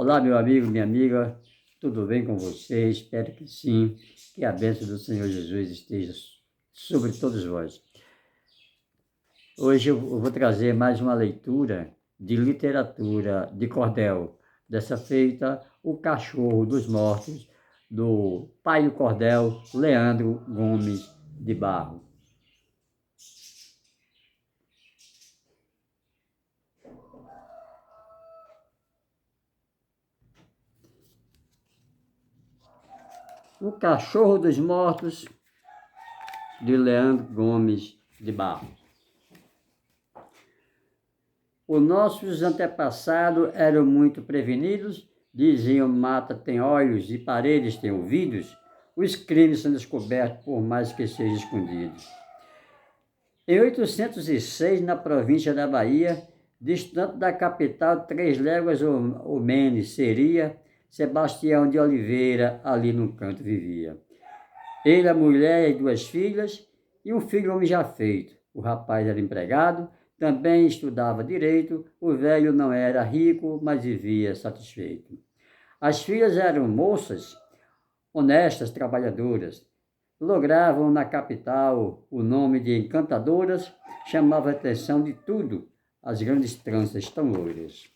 Olá, meu amigo, minha amiga, tudo bem com você? Espero que sim, que a bênção do Senhor Jesus esteja sobre todos vós. Hoje eu vou trazer mais uma leitura de literatura de cordel, dessa feita O Cachorro dos Mortos, do Paio Cordel Leandro Gomes de Barro. O Cachorro dos Mortos, de Leandro Gomes de Barro. Os nossos antepassados eram muito prevenidos, diziam: mata tem olhos e paredes têm ouvidos, os crimes são descobertos por mais que sejam escondidos. Em 806, na província da Bahia, distante da capital, 3 léguas ou menos, seria Sebastião de Oliveira, ali no canto vivia. Ele, a mulher e 2 filhas, e um filho homem já feito. O rapaz era empregado, também estudava direito, o velho não era rico, mas vivia satisfeito. As filhas eram moças, honestas, trabalhadoras. Logravam na capital o nome de encantadoras, chamava a atenção de tudo, as grandes tranças tão loiras.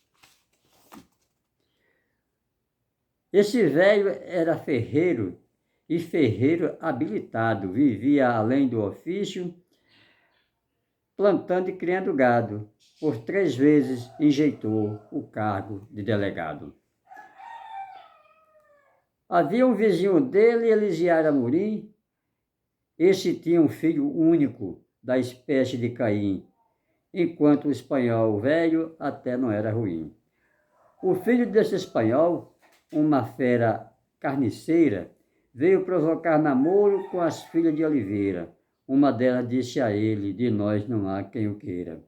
Esse velho era ferreiro, e ferreiro habilitado, vivia além do ofício, plantando e criando gado. Por 3 vezes enjeitou o cargo de delegado. Havia um vizinho dele, Elisiário Amorim. Esse tinha um filho único, da espécie de Caim, enquanto o espanhol velho até não era ruim. O filho desse espanhol, uma fera carniceira, veio provocar namoro com as filhas de Oliveira. Uma delas disse a ele: de nós não há quem o queira.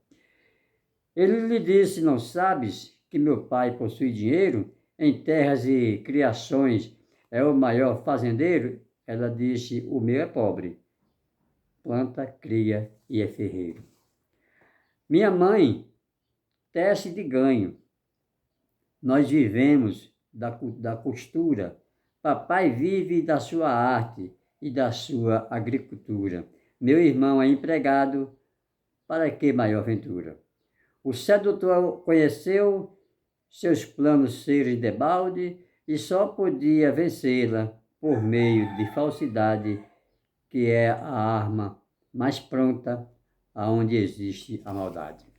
Ele lhe disse: não sabes que meu pai possui dinheiro? Em terras e criações é o maior fazendeiro? Ela disse: o meu é pobre, planta, cria e é ferreiro. Minha mãe tece de ganho. Nós vivemos da costura. Papai vive da sua arte e da sua agricultura. Meu irmão é empregado, para que maior ventura? O sedutor conheceu seus planos serem debalde e só podia vencê-la por meio de falsidade, que é a arma mais pronta aonde existe a maldade.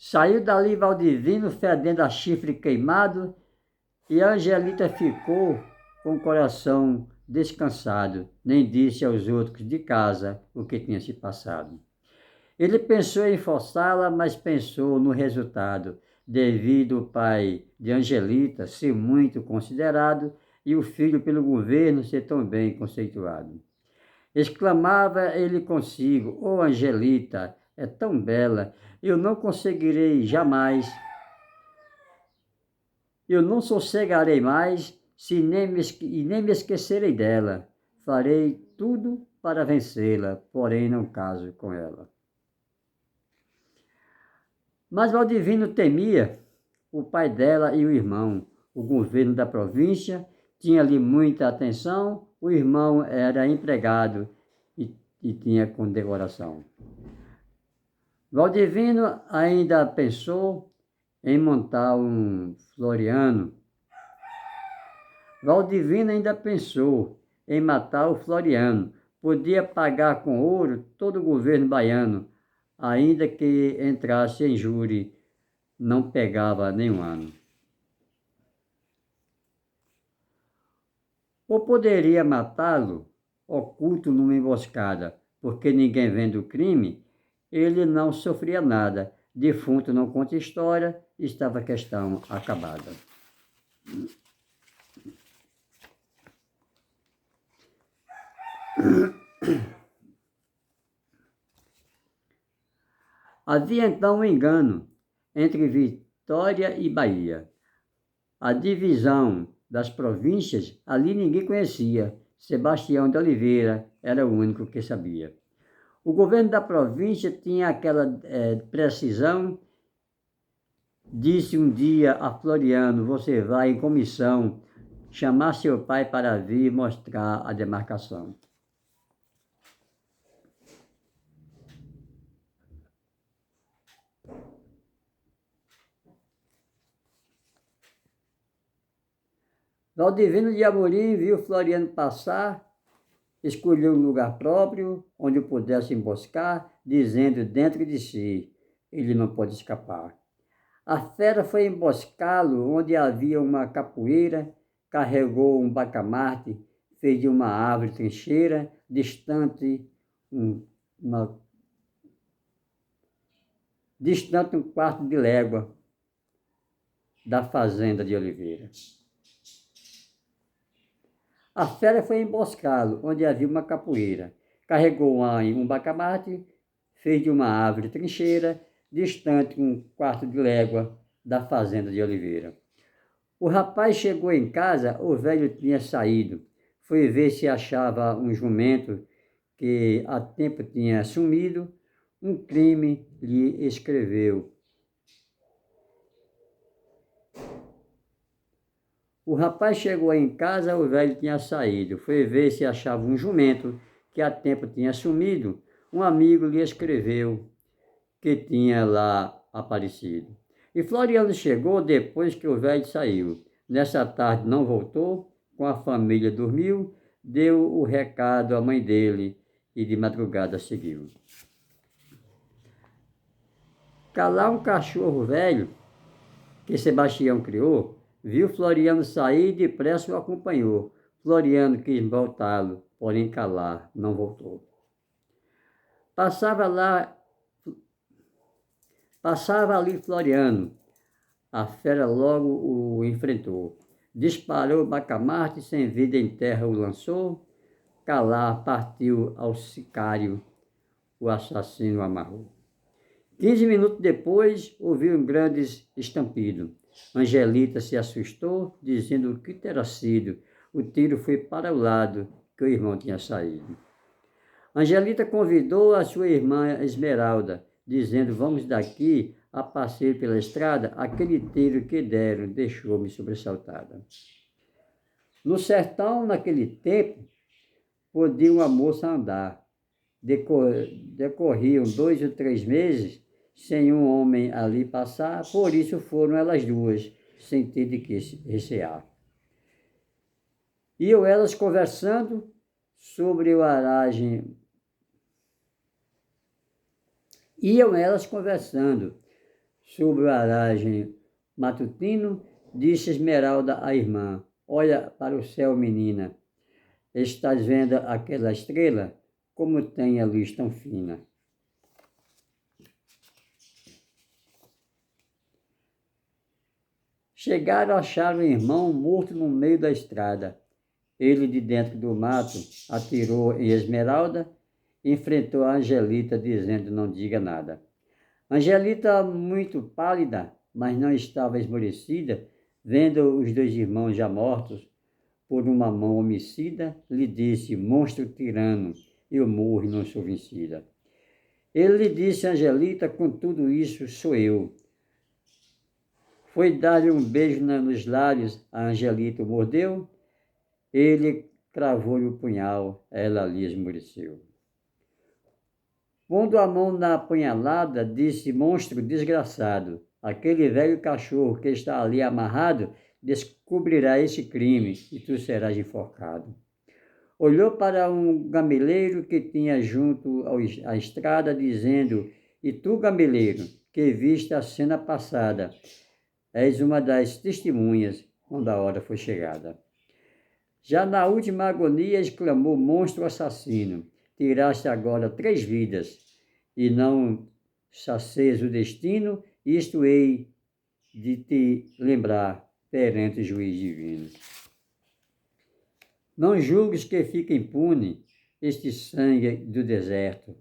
Saiu dali Valdivino fedendo a chifre queimado, e a Angelita ficou com o coração descansado, nem disse aos outros de casa o que tinha se passado. Ele pensou em forçá-la, mas pensou no resultado, devido ao pai de Angelita ser muito considerado e o filho pelo governo ser tão bem conceituado. Exclamava ele consigo: oh, Angelita, é tão bela, eu não conseguirei jamais, eu não sossegarei mais, nem me esquecerei dela. Farei tudo para vencê-la, porém não caso com ela. Mas Valdivino temia o pai dela e o irmão. O governo da província tinha-lhe muita atenção, o irmão era empregado e tinha condecoração. Valdivino ainda pensou em montar um Floriano. Valdivino ainda pensou em matar o Floriano. Podia pagar com ouro todo o governo baiano, ainda que entrasse em júri, não pegava nenhum ano. Ou poderia matá-lo oculto numa emboscada, porque ninguém vendo o crime, ele não sofria nada. Defunto não conta história, estava a questão acabada. Havia então um engano entre Vitória e Bahia. A divisão das províncias ali ninguém conhecia. Sebastião de Oliveira era o único que sabia. O governo da província tinha aquela precisão Disse um dia a Floriano: você vai em comissão chamar seu pai para vir mostrar a demarcação. Valdivino de Amorim viu Floriano passar, escolheu um lugar próprio onde pudesse emboscar, dizendo dentro de si: ele não pode escapar. A fera foi emboscá-lo onde havia uma capoeira, carregou um bacamarte, fez de uma árvore trincheira, distante um quarto de légua da fazenda de Oliveira. A fera foi emboscá-lo onde havia uma capoeira, carregou um bacamarte, fez de uma árvore trincheira, distante um quarto de légua da fazenda de Oliveira. O rapaz chegou em casa, o velho tinha saído. Foi ver se achava um jumento que há tempo tinha sumido. Um crime lhe escreveu. O rapaz chegou em casa, o velho tinha saído. Foi ver se achava um jumento que há tempo tinha sumido. Um amigo lhe escreveu que tinha lá aparecido. E Floriano chegou depois que o velho saiu. Nessa tarde não voltou, com a família dormiu, deu o recado à mãe dele e de madrugada seguiu. Calar um cachorro velho que Sebastião criou, viu Floriano sair e depressa o acompanhou. Floriano quis voltá-lo, porém calar não voltou. Passava ali Floriano. A fera logo o enfrentou. Disparou o bacamarte, sem vida em terra o lançou. Calar partiu ao sicário, o assassino amarrou. 15 minutos depois, ouviu um grande estampido. Angelita se assustou, dizendo o que terá sido. O tiro foi para o lado que o irmão tinha saído. Angelita convidou a sua irmã Esmeralda, dizendo: vamos daqui a passeio pela estrada, aquele tiro que deram deixou-me sobressaltada. No sertão, naquele tempo, podia uma moça andar. Decorriam 2 ou 3 meses sem um homem ali passar, por isso foram elas duas, sem ter de que recear. Iam elas conversando sobre o aragem. Matutino, disse Esmeralda à irmã: olha para o céu, menina. Estás vendo aquela estrela? Como tem a luz tão fina. Chegaram a achar o irmão morto no meio da estrada. Ele, de dentro do mato, atirou em Esmeralda, enfrentou a Angelita, dizendo: não diga nada. Angelita, muito pálida, mas não estava esmorecida, vendo os 2 irmãos já mortos por uma mão homicida, lhe disse: monstro tirano, eu morro e não sou vencida. Ele lhe disse: Angelita, com tudo isso sou eu. Foi dar-lhe um beijo nos lábios, a Angelita o mordeu, ele cravou-lhe o punhal, ela ali esmoreceu. Pondo a mão na apunhalada, disse: monstro desgraçado, aquele velho cachorro que está ali amarrado descobrirá esse crime e tu serás enforcado. Olhou para um gameleiro que tinha junto à estrada, dizendo: e tu, gameleiro, que viste a cena passada, és uma das testemunhas quando a hora foi chegada. Já na última agonia exclamou: monstro assassino, tiraste agora 3 vidas, e não sacies o destino, isto hei de te lembrar perante o juiz divino. Não julgues que fica impune este sangue do deserto.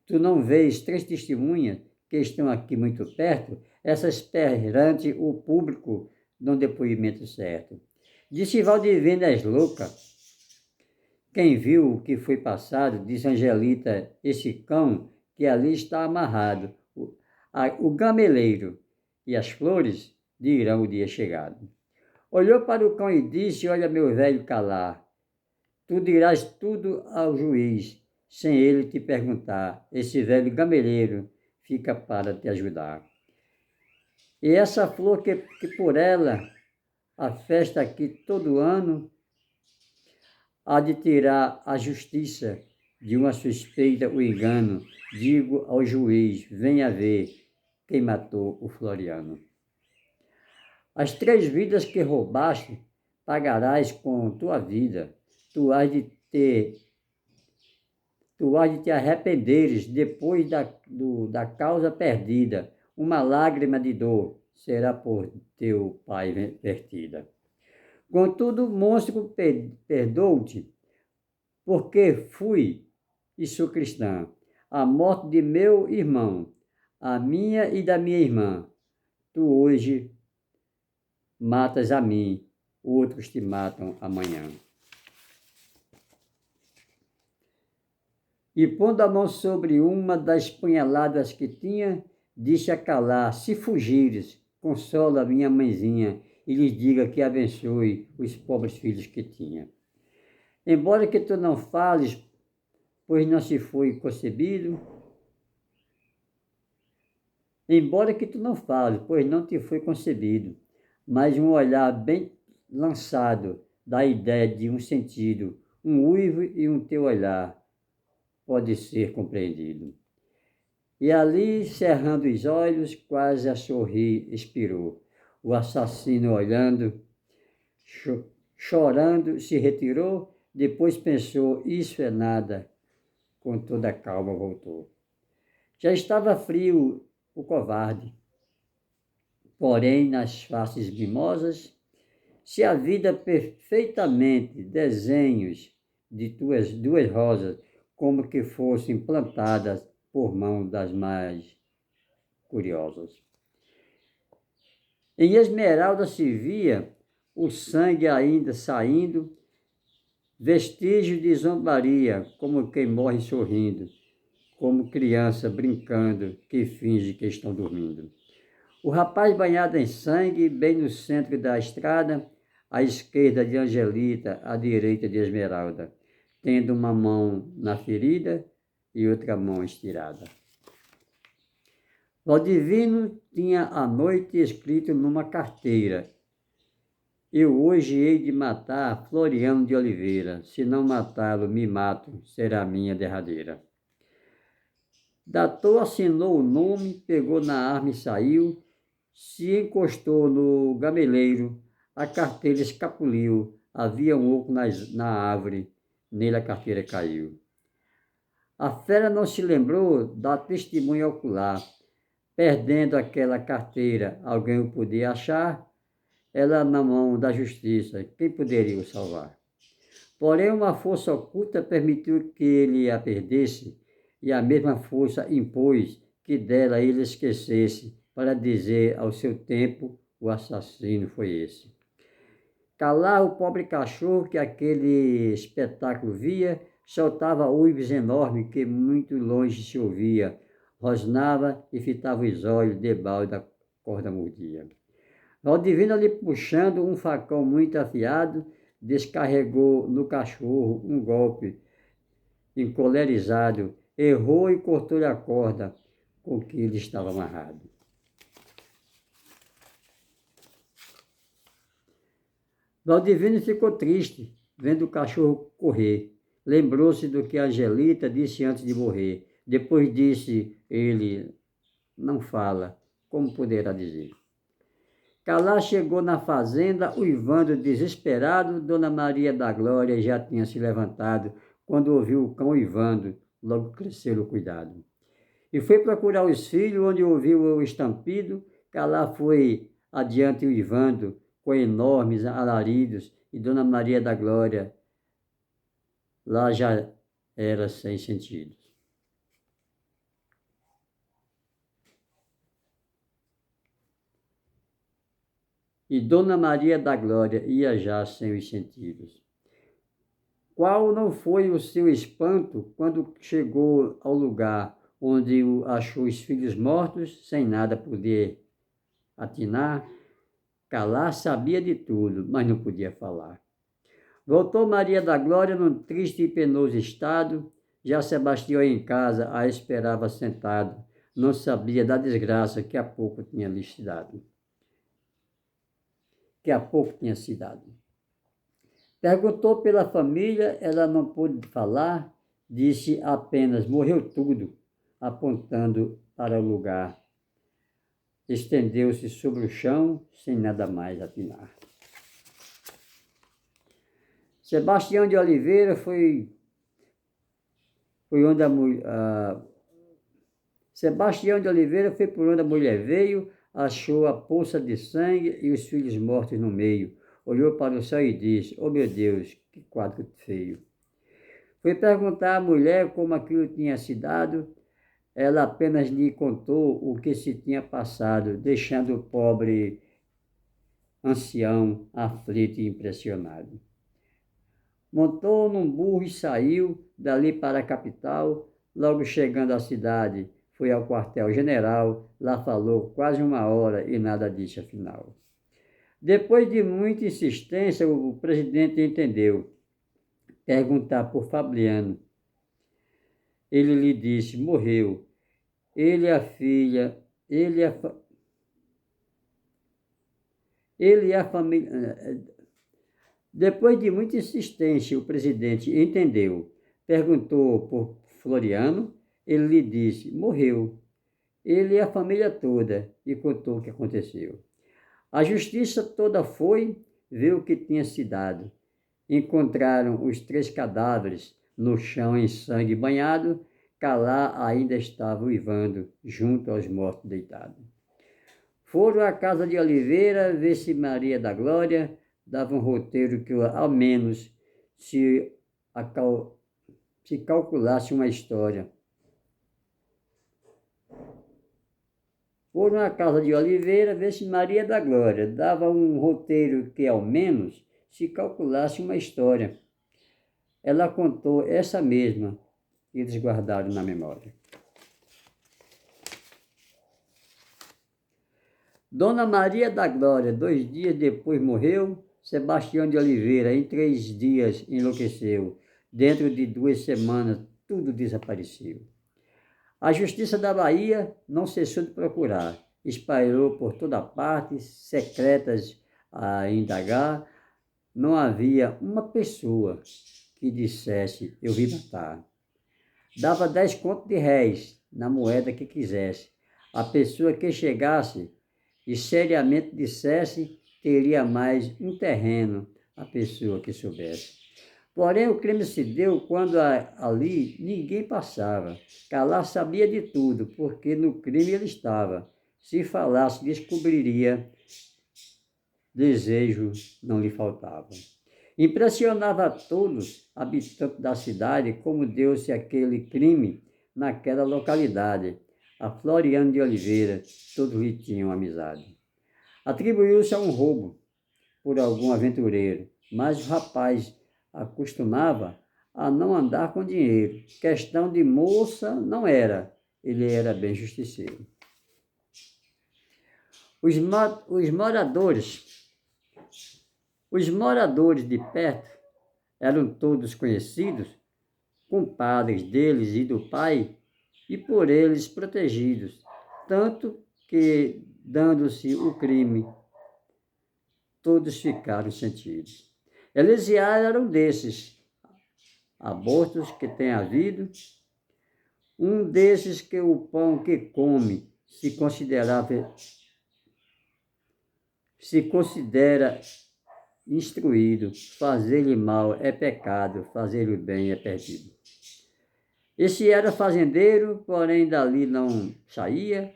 Tu não vês 3 testemunhas que estão aqui muito perto? Essas perante o público dão depoimento certo. Disse Valdivino: és louca. Quem viu o que foi passado, disse Angelita, esse cão que ali está amarrado, o gameleiro, e as flores dirão o dia chegado. Olhou para o cão e disse: olha, meu velho calar, tu dirás tudo ao juiz, sem ele te perguntar. Esse velho gameleiro fica para te ajudar. E essa flor que por ela a festa aqui todo ano há de tirar a justiça de uma suspeita o engano. Digo ao juiz, venha ver quem matou o Floriano. As 3 vidas que roubaste, pagarás com tua vida. Tu hás de te arrependeres depois da causa perdida. Uma lágrima de dor será por teu pai vertida. Contudo, monstro, perdoo-te, porque fui e sou cristã. A morte de meu irmão, a minha e da minha irmã, tu hoje matas a mim, outros te matam amanhã. E pondo a mão sobre uma das punhaladas que tinha, disse a calar: se fugires, consola minha mãezinha e lhes diga que abençoe os pobres filhos que tinha. Embora que tu não fales, pois não se foi concebido, embora que tu não fales, pois não te foi concebido, mas um olhar bem lançado dá ideia de um sentido, um uivo e um teu olhar pode ser compreendido. E ali, cerrando os olhos, quase a sorrir, expirou. O assassino, olhando, chorando, se retirou, depois pensou, isso é nada, com toda a calma voltou. Já estava frio o covarde, porém nas faces mimosas, se a vida perfeitamente desenhos de tuas 2 rosas, como que fossem plantadas por mão das mais curiosas. Em Esmeralda se via o sangue ainda saindo, vestígio de zombaria, como quem morre sorrindo, como criança brincando que finge que estão dormindo. O rapaz banhado em sangue, bem no centro da estrada, à esquerda de Angelita, à direita de Esmeralda, tendo uma mão na ferida e outra mão estirada. Valdivino tinha à noite escrito numa carteira: eu hoje hei de matar Floriano de Oliveira, se não matá-lo, me mato, será a minha derradeira. Datou, assinou o nome, pegou na arma e saiu, se encostou no gameleiro, a carteira escapuliu, havia um oco na árvore, nele a carteira caiu. A fera não se lembrou da testemunha ocular, perdendo aquela carteira, alguém o podia achar, ela na mão da justiça, quem poderia o salvar? Porém, uma força oculta permitiu que ele a perdesse, e a mesma força impôs que dela ele esquecesse, para dizer ao seu tempo, o assassino foi esse. Calar o pobre cachorro que aquele espetáculo via, soltava uivos enormes que muito longe se ouvia, rosnava e fitava os olhos debaixo da corda mordia. Valdivino ali puxando um facão muito afiado, descarregou no cachorro um golpe encolerizado, errou e cortou-lhe a corda com que ele estava amarrado. Valdivino ficou triste, vendo o cachorro correr. Lembrou-se do que Angelita disse antes de morrer. Depois disse ele, não fala, como poderá dizer? Calar chegou na fazenda, uivando desesperado. Dona Maria da Glória já tinha se levantado. Quando ouviu o cão uivando, logo cresceu o cuidado. E foi procurar os filhos, onde ouviu o estampido. Calar foi adiante uivando, com enormes alaridos, e Dona Maria da Glória lá já era sem sentido. E Dona Maria da Glória ia já sem os sentidos. Qual não foi o seu espanto quando chegou ao lugar onde achou os filhos mortos, sem nada poder atinar, calar, sabia de tudo, mas não podia falar. Voltou Maria da Glória num triste e penoso estado, já Sebastião em casa a esperava sentado, não sabia da desgraça que há pouco tinha lhe dado. Perguntou pela família, ela não pôde falar, disse apenas, morreu tudo, apontando para o lugar. Estendeu-se sobre o chão, sem nada mais atinar. Sebastião de Oliveira foi onde Sebastião de Oliveira foi por onde a mulher veio, achou a poça de sangue e os filhos mortos no meio. Olhou para o céu e disse, oh meu Deus, que quadro feio. Foi perguntar à mulher como aquilo tinha se dado. Ela apenas lhe contou o que se tinha passado, deixando o pobre ancião aflito e impressionado. Montou num burro e saiu dali para a capital. Logo chegando à cidade, foi ao quartel-general. Lá falou quase 1 hora e nada disse afinal. Depois de muita insistência, o presidente entendeu. Perguntar por Fabiano. Ele lhe disse, morreu. Ele e a filha, ele e a família... Depois de muita insistência, o presidente entendeu. Perguntou por Floriano, ele lhe disse, morreu. Ele e a família toda, e contou o que aconteceu. A justiça toda foi ver o que tinha se dado. Encontraram os 3 cadáveres no chão em sangue banhado, Calá ainda estava uivando, junto aos mortos deitados. Foram à casa de Oliveira ver se Maria da Glória dava um roteiro que, ao menos, se calculasse uma história. Foram à casa de Oliveira ver se Maria da Glória dava um roteiro que, ao menos, se calculasse uma história. Ela contou essa mesma e eles guardaram na memória. Dona Maria da Glória, 2 dias depois morreu. Sebastião de Oliveira, em 3 dias, enlouqueceu. Dentro de 2 semanas, tudo desapareceu. A Justiça da Bahia não cessou de procurar. Espalhou por toda parte, secretas a indagar. Não havia uma pessoa que dissesse, eu vim matar. Dava 10 contos de réis na moeda que quisesse. A pessoa que chegasse e seriamente dissesse, teria mais um terreno, a pessoa que soubesse. Porém, o crime se deu quando ali ninguém passava. Calá sabia de tudo, porque no crime ele estava. Se falasse, descobriria. Desejo não lhe faltava. Impressionava a todos, habitantes da cidade, como deu-se aquele crime naquela localidade. A Floriano de Oliveira, todos lhe tinham amizade. Atribuiu-se a um roubo por algum aventureiro, mas o rapaz acostumava a não andar com dinheiro. Questão de moça não era, ele era bem justiceiro. Os moradores de perto eram todos conhecidos, compadres deles e do pai, e por eles protegidos, tanto que, dando-se o crime, todos ficaram sentidos. Elisiário era um desses abortos que tem havido, um desses que o pão que come se considera instruído, fazer-lhe mal é pecado, fazer-lhe bem é perdido. Esse era fazendeiro, porém dali não saía,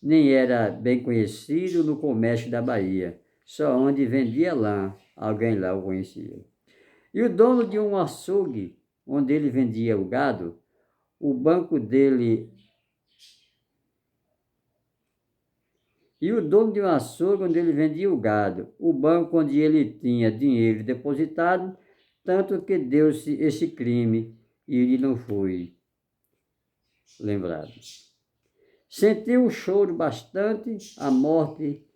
nem era bem conhecido no comércio da Bahia, só onde vendia lã, alguém lá o conhecia. E o dono de um açougue, onde ele vendia o gado, o banco dele... onde ele vendia o gado, o banco onde ele tinha dinheiro depositado, tanto que deu-se esse crime e ele não foi lembrado. Sentiu o choro bastante, a morte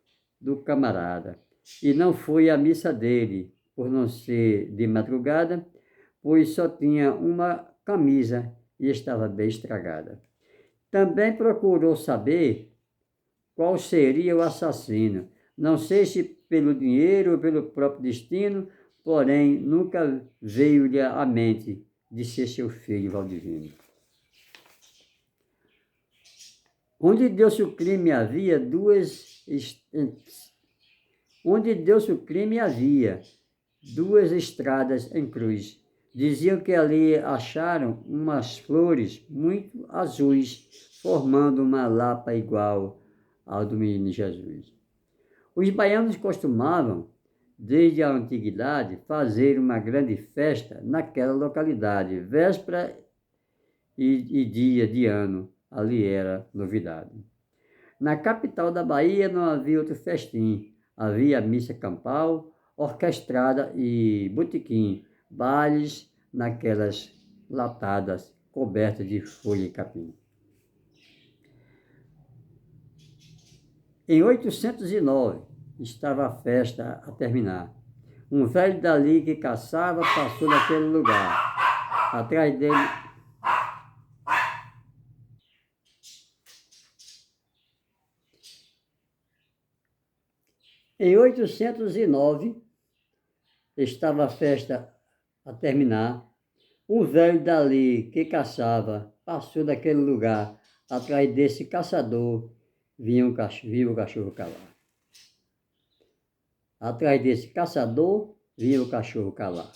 do camarada, e não foi à missa dele, por não ser de madrugada, pois só tinha uma camisa e estava bem estragada. Também procurou saber qual seria o assassino, não sei se pelo dinheiro ou pelo próprio destino, porém nunca veio-lhe à mente de ser seu filho Valdivino. Onde deu-se o crime havia duas estradas em cruz. Diziam que ali acharam umas flores muito azuis, formando uma lapa igual ao do menino Jesus. Os baianos costumavam, desde a antiguidade, fazer uma grande festa naquela localidade, véspera e dia de ano. Ali era novidade. Na capital da Bahia não havia outro festim. Havia missa campal, orquestrada e botequim, bailes naquelas latadas cobertas de folha e capim. Em 809, estava a festa a terminar. Um velho dali que caçava passou naquele lugar. Atrás dele... Em 809, estava a festa a terminar. Um velho dali que caçava passou daquele lugar. Atrás desse caçador viu o cachorro calar. Atrás desse caçador vinha o cachorro calar.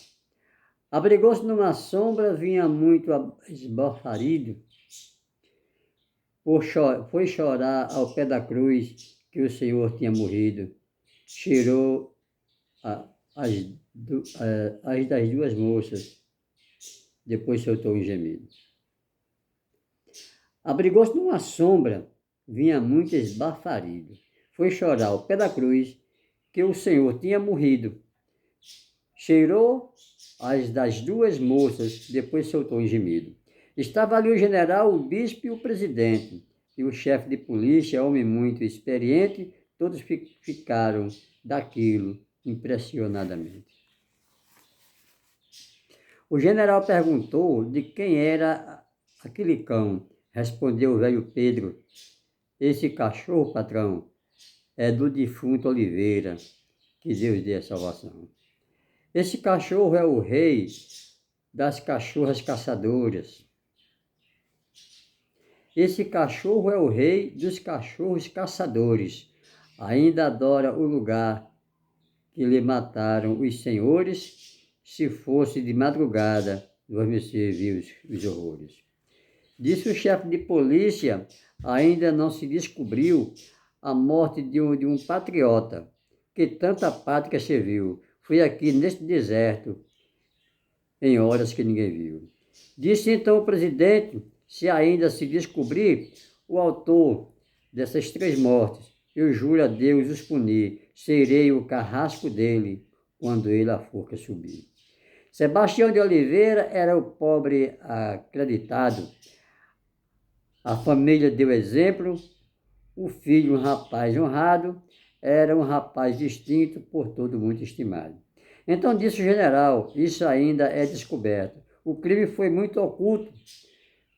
Abrigou-se numa sombra, vinha muito esbaforido. Foi chorar ao pé da cruz que o Senhor tinha morrido. Cheirou as das duas moças, depois soltou um gemido. Abrigou-se numa sombra, vinha muito esbaforido. Foi chorar ao pé da cruz que o Senhor tinha morrido. Cheirou as das duas moças, depois soltou um gemido. Estava ali o general, o bispo e o presidente, e o chefe de polícia, homem muito experiente, todos ficaram daquilo impressionadamente. O general perguntou de quem era aquele cão. Respondeu o velho Pedro: esse cachorro, patrão, é do defunto Oliveira, que Deus dê a salvação. Esse cachorro é o rei das cachorras caçadoras. Esse cachorro é o rei dos cachorros caçadores. Ainda adora o lugar que lhe mataram os senhores. Se fosse de madrugada, você viu os horrores. Disse o chefe de polícia: ainda não se descobriu a morte de um patriota que tanta pátria serviu. Foi aqui neste deserto, em horas que ninguém viu. Disse então o presidente: se ainda se descobrir o autor dessas 3 mortes, eu juro a Deus os punir, serei o carrasco dele quando ele a forca subir. Sebastião de Oliveira era o pobre acreditado. A família deu exemplo, o filho, um rapaz honrado, era um rapaz distinto, por todo mundo estimado. Então disse o general: isso ainda é descoberto. O crime foi muito oculto,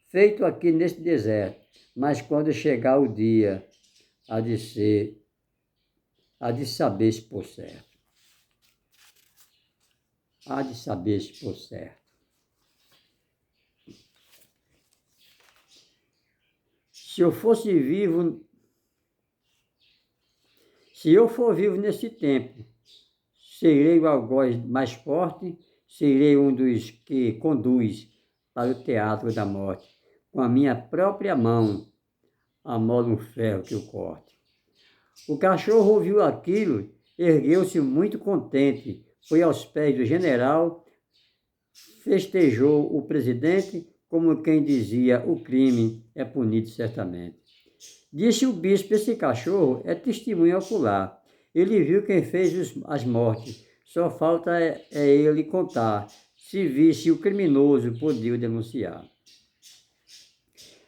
feito aqui neste deserto, mas quando chegar o dia, há de saber se por certo. Há de saber se por certo. Se eu for vivo nesse tempo, serei o algoz mais forte, serei um dos que conduz para o teatro da morte. Com a minha própria mão, amolo um ferro que o corte. O cachorro ouviu aquilo, ergueu-se muito contente, foi aos pés do general, festejou o presidente, como quem dizia: o crime é punido certamente. Disse o bispo: esse cachorro é testemunho ocular. Ele viu quem fez as mortes. Só falta ele contar. Se visse o criminoso, podia o denunciar.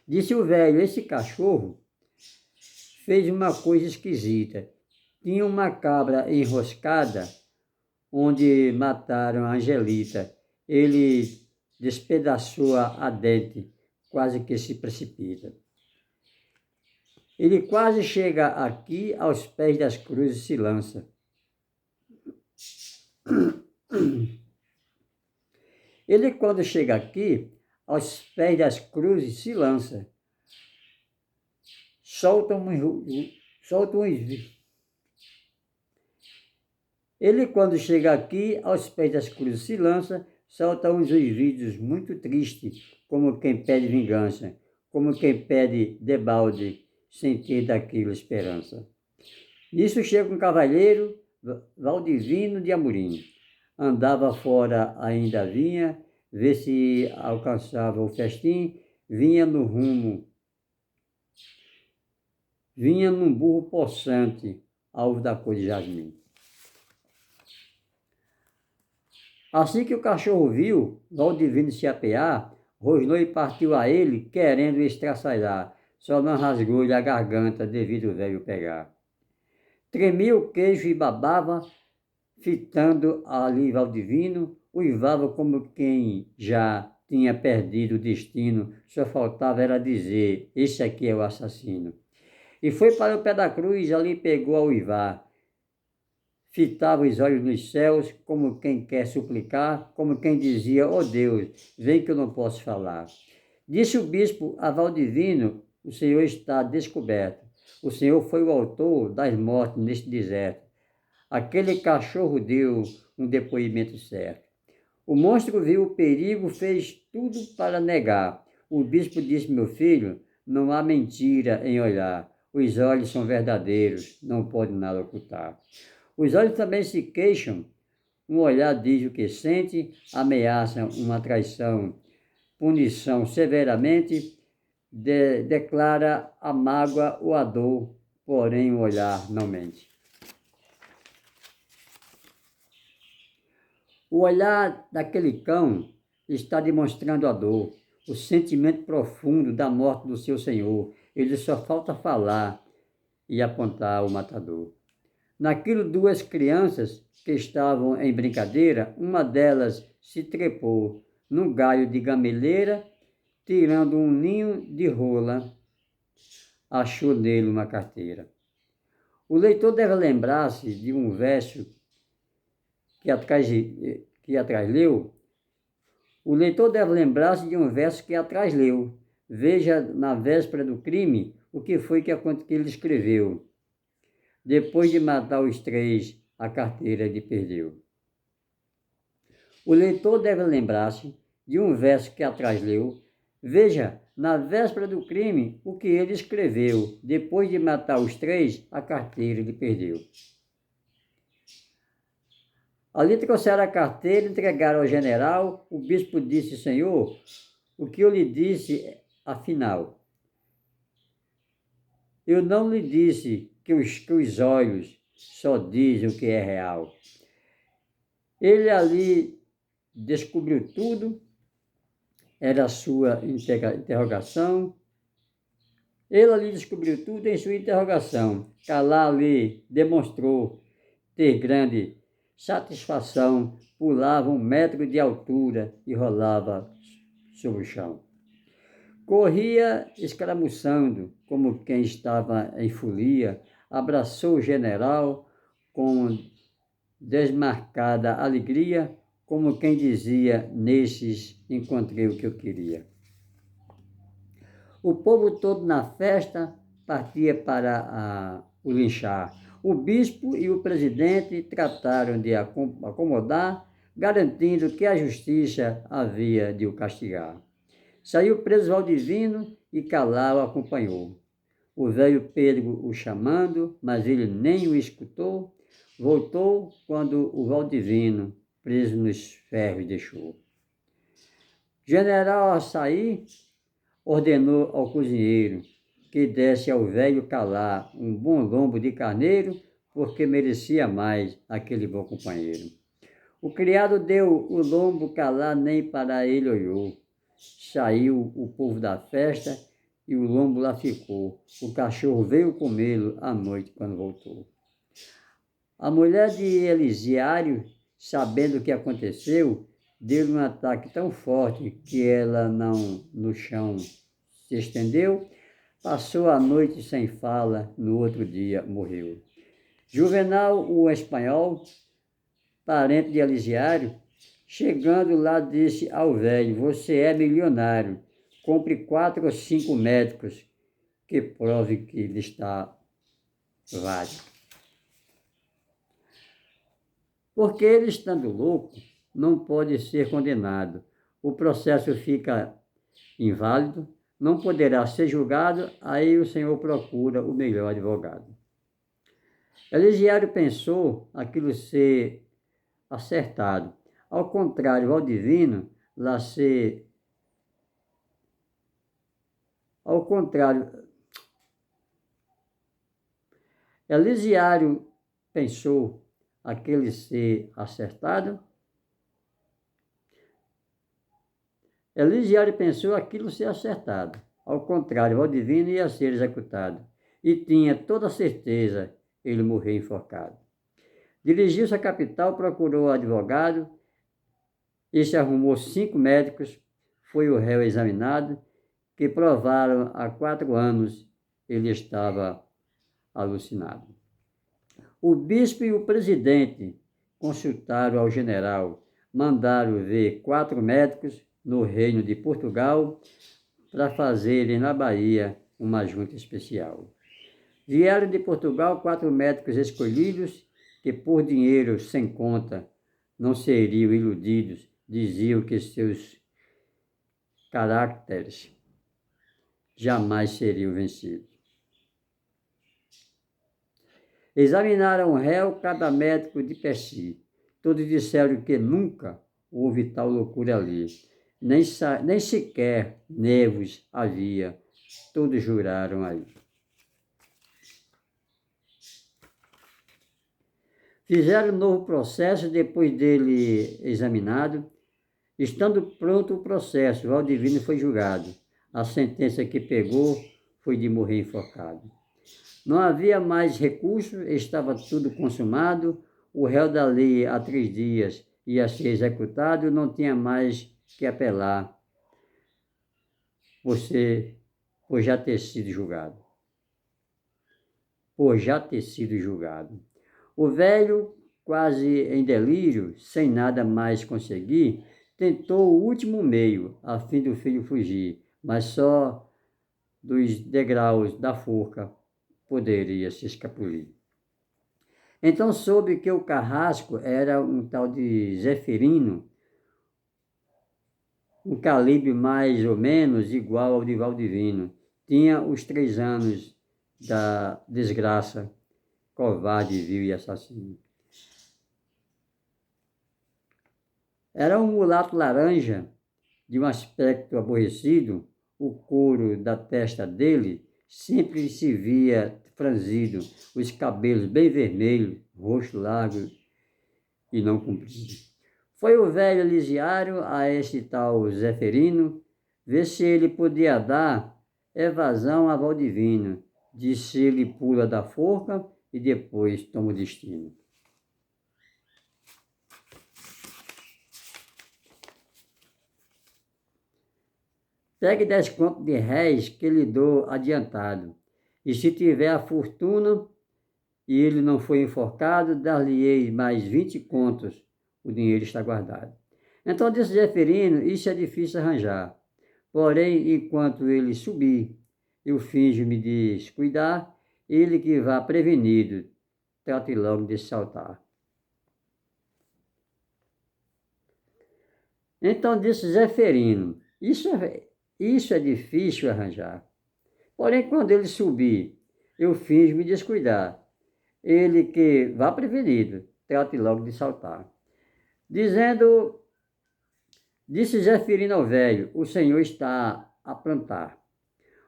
Disse o velho: esse cachorro fez uma coisa esquisita. tinha uma cabra enroscada onde mataram a Angelita. Ele despedaçou a dente, quase que se precipita. Ele quase chega aqui, aos pés das cruzes se lança. Ele, quando chega aqui, aos pés das cruzes se lança. Solta um. Ele, quando chega aqui, aos pés das cruzes se lança, solta uns uividos muito tristes, como quem pede vingança, como quem pede debalde, sem ter daquilo esperança. Nisso chega um cavalheiro, Valdivino de Amorim. Andava fora, ainda vinha, ver se alcançava o festim, vinha num burro possante, alvo da cor de jasmim. Assim que o cachorro viu Valdivino se apear, rosnou e partiu a ele, querendo estraçalhar, só não rasgou-lhe a garganta devido o velho pegar. Tremia o queixo e babava, fitando ali Valdivino, uivava como quem já tinha perdido o destino, só faltava era dizer, esse aqui é o assassino. E foi para o pé da cruz, ali pegou a uivar, fitava os olhos nos céus, como quem quer suplicar, como quem dizia, ó Deus, vem que eu não posso falar. Disse o bispo a Valdivino, o Senhor está descoberto. O Senhor foi o autor das mortes neste deserto. Aquele cachorro deu um depoimento certo. O monstro viu o perigo, fez tudo para negar. O bispo disse, meu filho, não há mentira em olhar. Os olhos são verdadeiros, não pode nada ocultar. Os olhos também se queixam, um olhar diz o que sente, ameaça uma traição, punição severamente, declara a mágoa ou a dor, porém o olhar não mente. O olhar daquele cão está demonstrando a dor, o sentimento profundo da morte do seu senhor. Ele só falta falar e apontar o matador. Naquilo, duas crianças que estavam em brincadeira, uma delas se trepou num galho de gameleira, tirando um ninho de rola, achou nele uma carteira. O leitor deve lembrar-se de um verso que atrás leu. O leitor deve lembrar-se de um verso que atrás leu. Veja na véspera do crime o que foi que ele escreveu. Depois de matar os três, a carteira ele perdeu. O leitor deve lembrar-se de um verso que atrás leu. Veja, na véspera do crime, o que ele escreveu. Depois de matar os três, a carteira ele perdeu. Ali trouxeram a carteira, entregaram ao general. O bispo disse, Senhor, o que eu lhe disse, afinal? Eu não lhe disse que os olhos só dizem o que é real. Ele ali descobriu tudo, era a sua interrogação. Ele ali descobriu tudo em sua interrogação. Calar ali demonstrou ter grande satisfação, pulava 1 metro de altura e rolava sobre o chão. Corria escaramuçando, como quem estava em folia, abraçou o general com desmarcada alegria, como quem dizia, nesses encontrei o que eu queria. O povo todo na festa partia para o linchar. O bispo e o presidente trataram de acomodar, garantindo que a justiça havia de o castigar. Saiu preso Valdivino e Calau acompanhou. O velho Pedro o chamando, mas ele nem o escutou. Voltou quando o Valdivino, preso nos ferros, deixou. General, ao sair, ordenou ao cozinheiro que desse ao velho Calar um bom lombo de carneiro, porque merecia mais aquele bom companheiro. O criado deu o lombo, Calar nem para ele olhou. Saiu o povo da festa e o lombo lá ficou. O cachorro veio comê-lo à noite quando voltou. A mulher de Elisiário, sabendo o que aconteceu, deu-lhe um ataque tão forte que ela não no chão se estendeu, passou a noite sem fala, no outro dia morreu. Juvenal, o espanhol, parente de Elisiário, chegando lá, disse ao velho: você é milionário, compre 4 ou 5 médicos que provem que ele está válido. Porque ele, estando louco, não pode ser condenado. O processo fica inválido, não poderá ser julgado, aí o Senhor procura o melhor advogado. Elisiário pensou aquilo ser acertado. Ao contrário, ao divino, lá ser... Ao contrário, Elisiário pensou aquele ser acertado. Elisiário pensou aquilo ser acertado. Ao contrário, ao divino ia ser executado. E tinha toda a certeza ele morrer enforcado. Dirigiu-se à capital, procurou o advogado, este arrumou 5 médicos, foi o réu examinado, que provaram há 4 anos ele estava alucinado. O bispo e o presidente consultaram ao general, mandaram ver 4 médicos no reino de Portugal para fazerem na Bahia uma junta especial. Vieram de Portugal 4 médicos escolhidos que por dinheiro sem conta não seriam iludidos, diziam que seus caracteres jamais seriam vencidos. Examinaram o réu, cada médico de per si. Todos disseram que nunca houve tal loucura ali. Nem sequer nervos havia. Todos juraram aí. Fizeram um novo processo depois dele examinado. Estando pronto o processo, o divino foi julgado. A sentença que pegou foi de morrer enforcado. Não havia mais recurso, estava tudo consumado. O réu da lei há 3 dias ia ser executado, não tinha mais que apelar, por já ter sido julgado. O velho, quase em delírio, sem nada mais conseguir, tentou o último meio, a fim do filho fugir, mas só dos degraus da forca poderia se escapulir. Então soube que o carrasco era um tal de Zeferino, um calibre mais ou menos igual ao de Valdivino. Tinha os 3 anos da desgraça, covarde, vil e assassino. Era um mulato laranja, de um aspecto aborrecido. O couro da testa dele sempre se via franzido, os cabelos bem vermelhos, rosto largo e não comprido. Foi o velho Elisiário a esse tal Zeferino ver se ele podia dar evasão a Valdivino, disse ele pula da forca e depois toma o destino. Pegue 10 contos de réis que lhe dou adiantado, e se tiver a fortuna e ele não foi enforcado, dar-lhe-ei mais 20 contos, o dinheiro está guardado. Então disse Zeferino: isso é difícil arranjar, porém, enquanto ele subir, eu finjo-me descuidar, ele que vá prevenido, trate logo de saltar. Então disse Zeferino: isso é difícil arranjar. Porém, quando ele subir, eu finjo me descuidar. Ele que vá prevenido, trate logo de saltar. Disse Zeferino ao velho: o Senhor está a plantar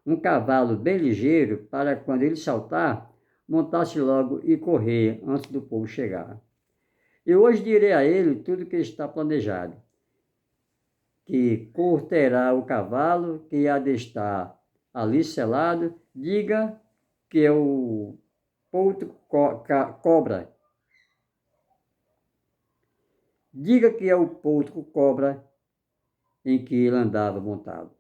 um cavalo bem ligeiro para quando ele saltar, montar-se logo e correr antes do povo chegar. Eu hoje direi a ele tudo que está planejado, que corterá o cavalo, que há de estar ali selado, diga que eu potro cobra. Diga que é o potro cobra em que ele andava montado.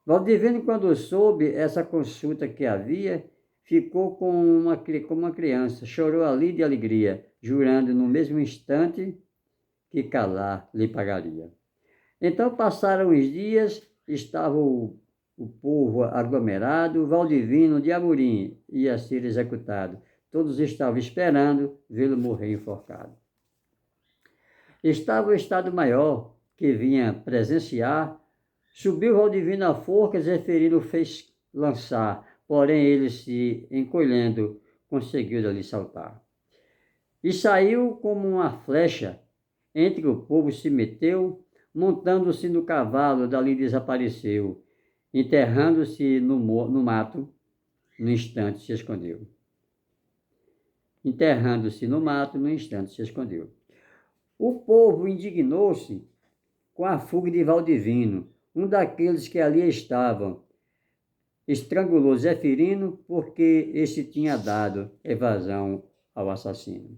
Valdivino, quando soube essa consulta que havia, ficou como uma criança, chorou ali de alegria, jurando no mesmo instante que calar lhe pagaria. Então passaram os dias, estava o povo aglomerado, Valdivino de Amorim ia ser executado. Todos estavam esperando vê-lo morrer enforcado. Estava o Estado-Maior, que vinha presenciar. Subiu Valdivino à forca, Zeferino fez lançar, porém ele, se encolhendo, conseguiu dali saltar. E saiu como uma flecha, entre o povo se meteu, montando-se no cavalo, dali desapareceu, enterrando-se no mato, no instante se escondeu. Enterrando-se no mato, no instante se escondeu. O povo indignou-se com a fuga de Valdivino. Um daqueles que ali estavam estrangulou Zeferino porque este tinha dado evasão ao assassino.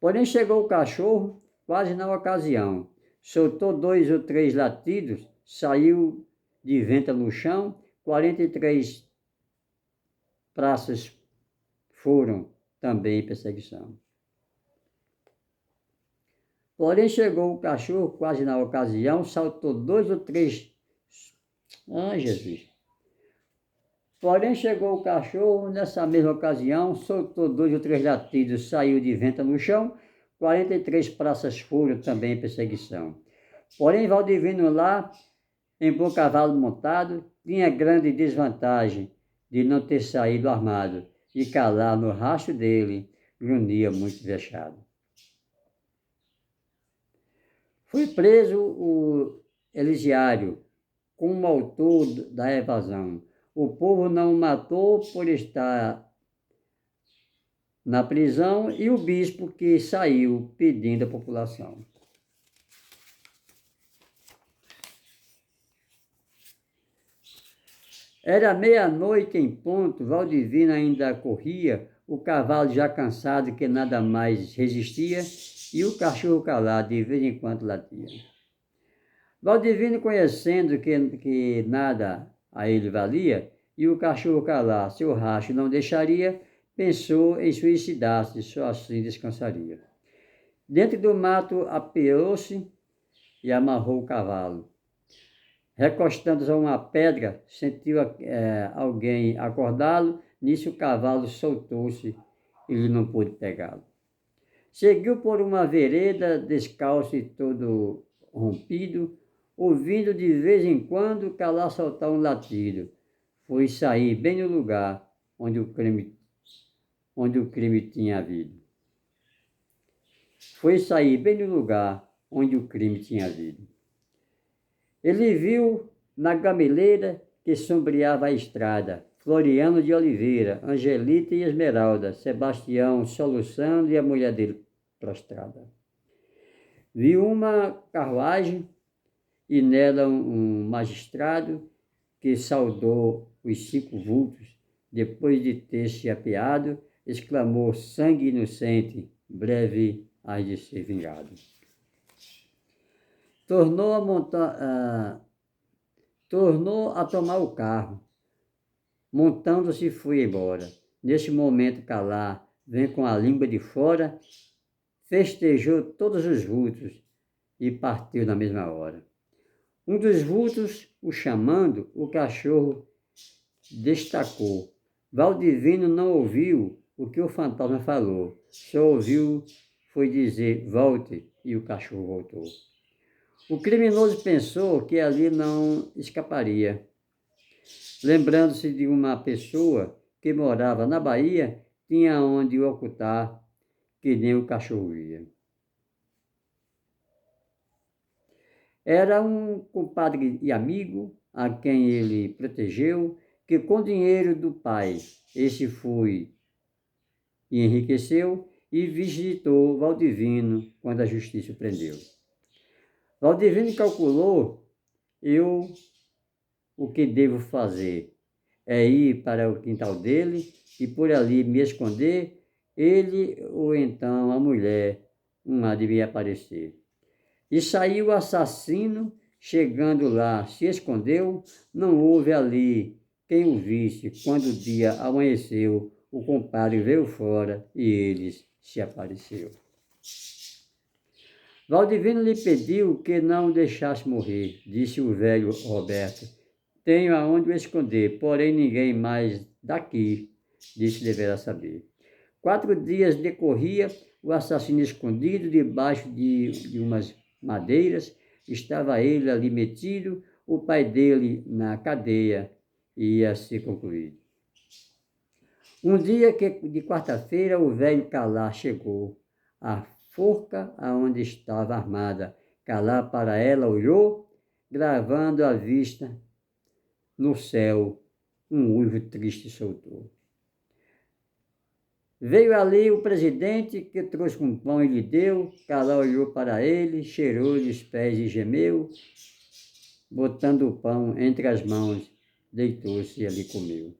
Porém chegou o cachorro quase na ocasião, soltou 2 ou 3 latidos, saiu de venta no chão, 43 praças foram também em perseguição. Porém chegou o cachorro quase na ocasião, saltou 2 ou 3... Jesus! Porém chegou o cachorro, nessa mesma ocasião, soltou 2 ou 3 latidos, saiu de venta no chão, 43 praças foram também em perseguição. Porém, Valdivino lá, em bom cavalo montado, tinha grande desvantagem de não ter saído armado, e calar no rastro dele, grunhia muito vexado. Foi preso o Elisiário, como autor da evasão. O povo não o matou por estar na prisão e o bispo que saiu pedindo à população. Era meia-noite em ponto, Valdivino ainda corria, o cavalo já cansado que nada mais resistia e o cachorro calado de vez em quando latia. Valdivino, conhecendo que nada a ele valia, e o cachorro calar seu racho não deixaria, pensou em suicidar-se, só assim descansaria. Dentro do mato apeou-se e amarrou o cavalo. Recostando-se a uma pedra, sentiu alguém acordá-lo, nisso o cavalo soltou-se e ele não pôde pegá-lo. Seguiu por uma vereda, descalço e todo rompido, ouvindo de vez em quando calar soltar um latido. Foi sair bem no lugar onde o crime tinha havido. Foi sair bem no lugar onde o crime tinha havido. Ele viu na gameleira que sombreava a estrada, Floriano de Oliveira, Angelita e Esmeralda, Sebastião soluçando e a mulher dele prostrada. Viu uma carruagem e nela um magistrado que saudou os 5 vultos, depois de ter se apeado, exclamou: sangue inocente, breve há de ser vingado. Tornou a tomar o carro, montando-se foi embora. Nesse momento calar, vem com a língua de fora, festejou todos os vultos e partiu na mesma hora. Um dos vultos, o chamando, o cachorro destacou. Valdivino não ouviu o que o fantasma falou, só ouviu foi dizer: volte, e o cachorro voltou. O criminoso pensou que ali não escaparia. Lembrando-se de uma pessoa que morava na Bahia, tinha onde o ocultar, que nem o cachorro ia. Era um compadre e amigo a quem ele protegeu, que com dinheiro do pai esse foi e enriqueceu e visitou Valdivino quando a justiça o prendeu. Valdivino calculou: eu o que devo fazer? é ir para o quintal dele e por ali me esconder, ele ou então a mulher há de me aparecer. E saiu o assassino, chegando lá, se escondeu, não houve ali quem o visse. Quando o dia amanheceu, o compadre veio fora e eles se apareceu. Valdivino lhe pediu que não o deixasse morrer, disse o velho Roberto. Tenho aonde o esconder, porém ninguém mais daqui, disse deverá saber. 4 dias decorria, o assassino escondido debaixo de umas madeiras, estava ele ali metido, o pai dele na cadeia, ia ser concluído. Um dia de quarta-feira, o velho Calá chegou. A forca aonde estava armada. Calá para ela olhou, gravando a vista no céu, um uivo triste soltou. Veio ali o presidente, que trouxe um pão e lhe deu. Calá olhou para ele, cheirou-lhe os pés e gemeu. Botando o pão entre as mãos, deitou-se e ali comeu.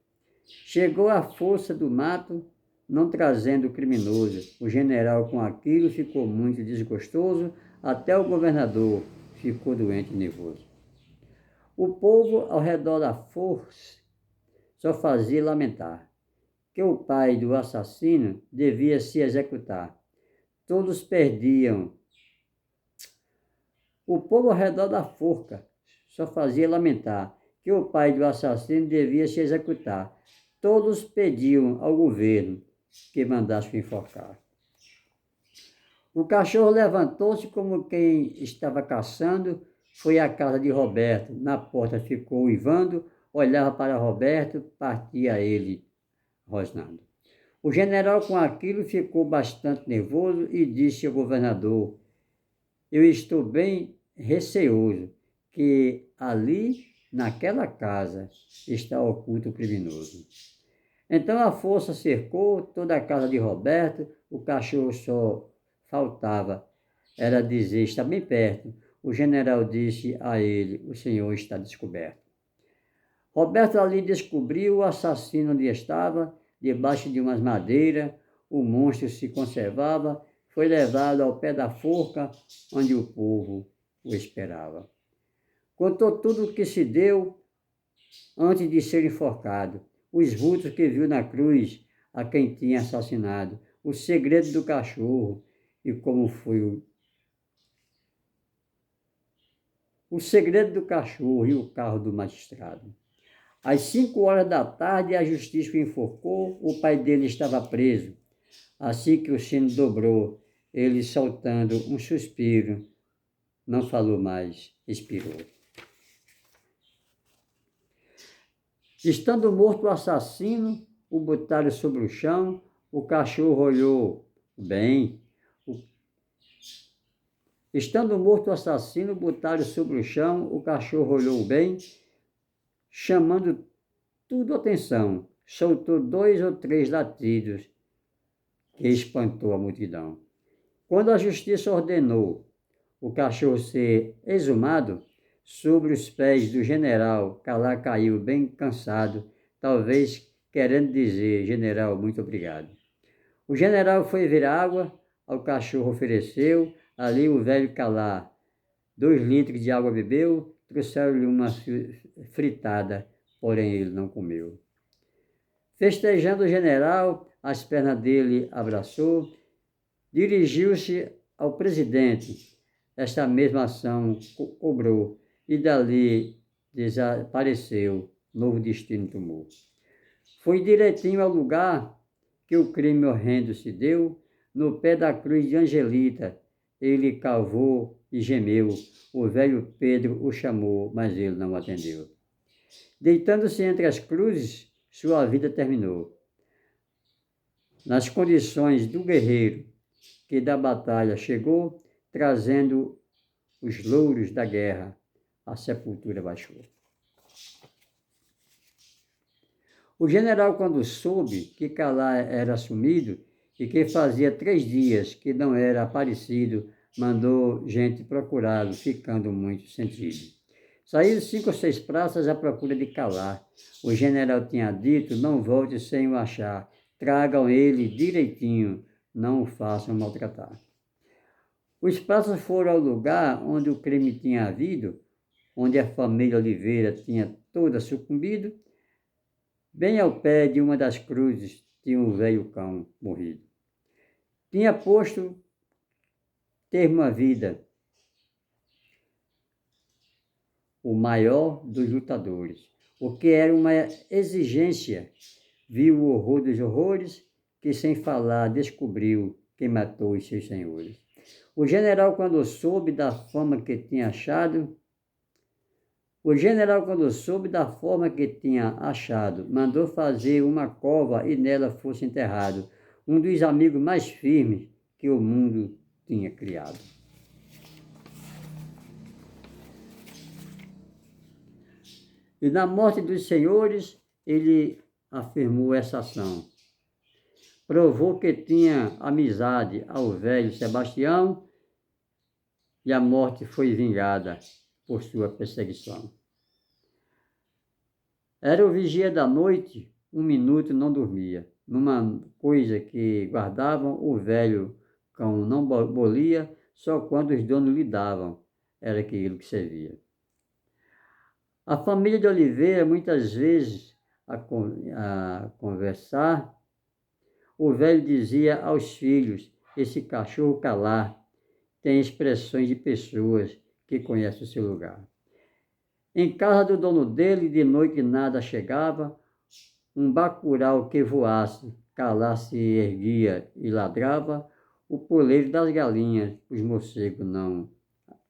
Chegou a força do mato, não trazendo o criminoso. O general com aquilo ficou muito desgostoso, até o governador ficou doente e nervoso. O povo ao redor da força só fazia lamentar que o pai do assassino devia se executar. Todos perdiam. O povo ao redor da forca só fazia lamentar que o pai do assassino devia se executar. Todos pediam ao governo que mandasse o enforcar. O cachorro levantou-se como quem estava caçando, foi à casa de Roberto. Na porta ficou uivando, olhava para Roberto, partia ele rosnando. O general com aquilo ficou bastante nervoso e disse ao governador: eu estou bem receoso que ali, naquela casa, está oculto o criminoso. Então a força cercou toda a casa de Roberto, o cachorro só faltava era dizer, está bem perto. O general disse a ele, o senhor está descoberto. Roberto ali descobriu o assassino onde estava, debaixo de umas madeiras, o monstro se conservava, foi levado ao pé da forca, onde o povo o esperava. Contou tudo o que se deu antes de ser enforcado, os vultos que viu na cruz a quem tinha assassinado, o segredo do cachorro e como foi o segredo do cachorro e o carro do magistrado. Às 5 horas da tarde, a justiça o enforcou, o pai dele estava preso. Assim que o sino dobrou, ele soltando um suspiro, não falou mais, expirou. Estando morto o assassino, o botaram sobre o chão, o cachorro olhou bem. Estando morto o assassino, botaram sobre o chão, o cachorro olhou bem, chamando tudo atenção, soltou 2 ou 3 latidos, que espantou a multidão. Quando a justiça ordenou o cachorro ser exumado, sobre os pés do general, Calá caiu bem cansado, talvez querendo dizer, general, muito obrigado. O general foi ver água, ao cachorro ofereceu, ali o velho Calá, 2 litros de água bebeu, trouxeram-lhe uma fritada, porém ele não comeu. Festejando o general, as pernas dele abraçou, dirigiu-se ao presidente. Esta mesma ação cobrou e dali desapareceu, novo destino tomou. Foi direitinho ao lugar que o crime horrendo se deu, no pé da cruz de Angelita, ele cavou e gemeu, o velho Pedro o chamou, mas ele não atendeu. Deitando-se entre as cruzes, sua vida terminou. Nas condições do guerreiro que da batalha chegou, trazendo os louros da guerra, a sepultura baixou. O general, quando soube que Calá era sumido e que fazia 3 dias que não era aparecido, mandou gente procurá-lo, ficando muito sentido. Saíram 5 ou 6 praças à procura de Calá. O general tinha dito, não volte sem o achar. Tragam ele direitinho, não o façam maltratar. Os praças foram ao lugar onde o crime tinha havido, onde a família Oliveira tinha toda sucumbido. Bem ao pé de uma das cruzes tinha um velho cão morrido. Tinha posto termo à vida, o maior dos lutadores, o que era uma exigência. Viu o horror dos horrores, que sem falar descobriu quem matou os seus senhores. O general, quando soube da fama que tinha achado, mandou fazer uma cova e nela fosse enterrado um dos amigos mais firmes que o mundo tinha criado. E na morte dos senhores, ele afirmou essa ação. Provou que tinha amizade ao velho Sebastião e a morte foi vingada por sua perseguição. Era o vigia da noite, 1 minuto não dormia. Numa coisa que guardavam, o velho cão não bolia, só quando os donos lhe davam, era aquilo que servia. A família de Oliveira, muitas vezes, a conversar, o velho dizia aos filhos, esse cachorro Calá tem expressões de pessoas que conhecem o seu lugar. Em casa do dono dele, de noite nada chegava, um bacural que voasse, Calá se erguia e ladrava, o poleiro das galinhas, os morcegos não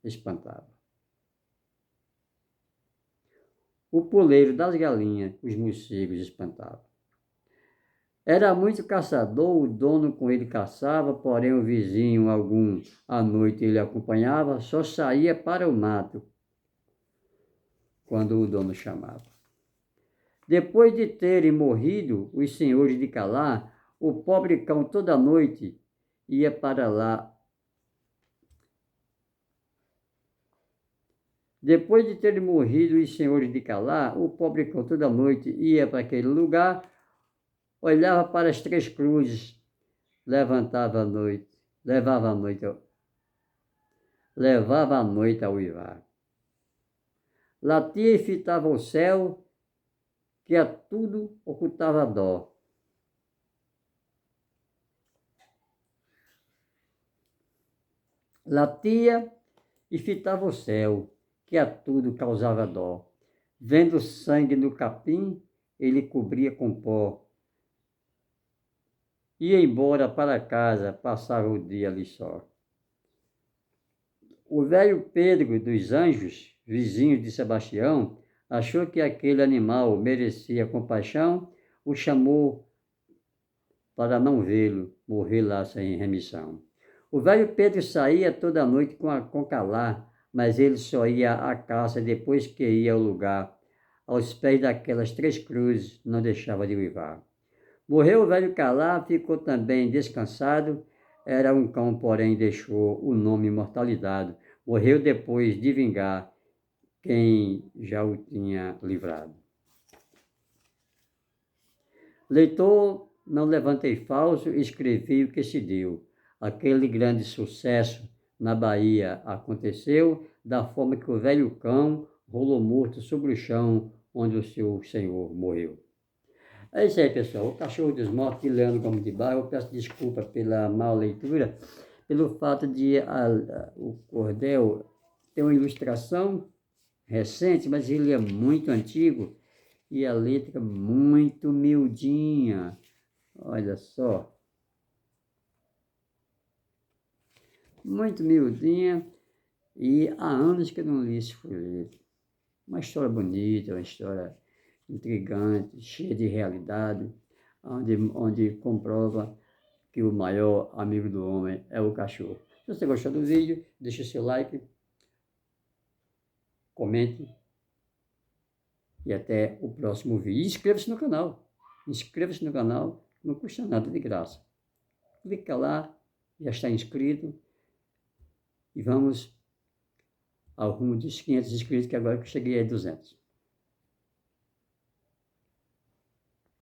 espantavam. O poleiro das galinhas, os morcegos espantavam. Era muito caçador, o dono com ele caçava, porém o vizinho algum à noite ele acompanhava, só saía para o mato quando o dono chamava. Depois de terem morrido os senhores de Calá, o pobre cão toda noite ia para lá. Depois de terem morrido os senhores de Calá, o pobre cão toda noite ia para aquele lugar, olhava para as 3 cruzes, levava a noite a uivar. Latia e fitava o céu, que a tudo ocultava dó. Latia e fitava o céu, que a tudo causava dó. Vendo sangue no capim, ele cobria com pó. Ia embora para casa, passava o dia ali só. O velho Pedro dos Anjos, vizinho de Sebastião, achou que aquele animal merecia compaixão, o chamou para não vê-lo morrer lá sem remissão. O velho Pedro saía toda noite com Calá, mas ele só ia à caça depois que ia ao lugar. Aos pés daquelas 3 cruzes, não deixava de uivar. Morreu o velho Calá, ficou também descansado. Era um cão, porém deixou o nome imortalidade. Morreu depois de vingar quem já o tinha livrado. Leitor, não levantei falso, escrevi o que se deu. Aquele grande sucesso na Bahia aconteceu da forma que o velho cão rolou morto sobre o chão onde o seu senhor morreu. É isso aí, pessoal. O Cachorro dos Mortos, de Leandro Gomes de Barros. Eu peço desculpa pela má leitura, pelo fato de o cordel ter uma ilustração recente, mas ele é muito antigo e a letra muito miudinha. Olha só. Muito miudinha, e há anos que eu não li esse folheto. Uma história bonita, uma história intrigante, cheia de realidade, onde comprova que o maior amigo do homem é o cachorro. Se você gostou do vídeo, deixe seu like, comente e até o próximo vídeo. E inscreva-se no canal. Inscreva-se no canal, não custa nada, de graça. Clica lá, já está inscrito. E vamos ao rumo dos 500 inscritos, que agora que eu cheguei a 200.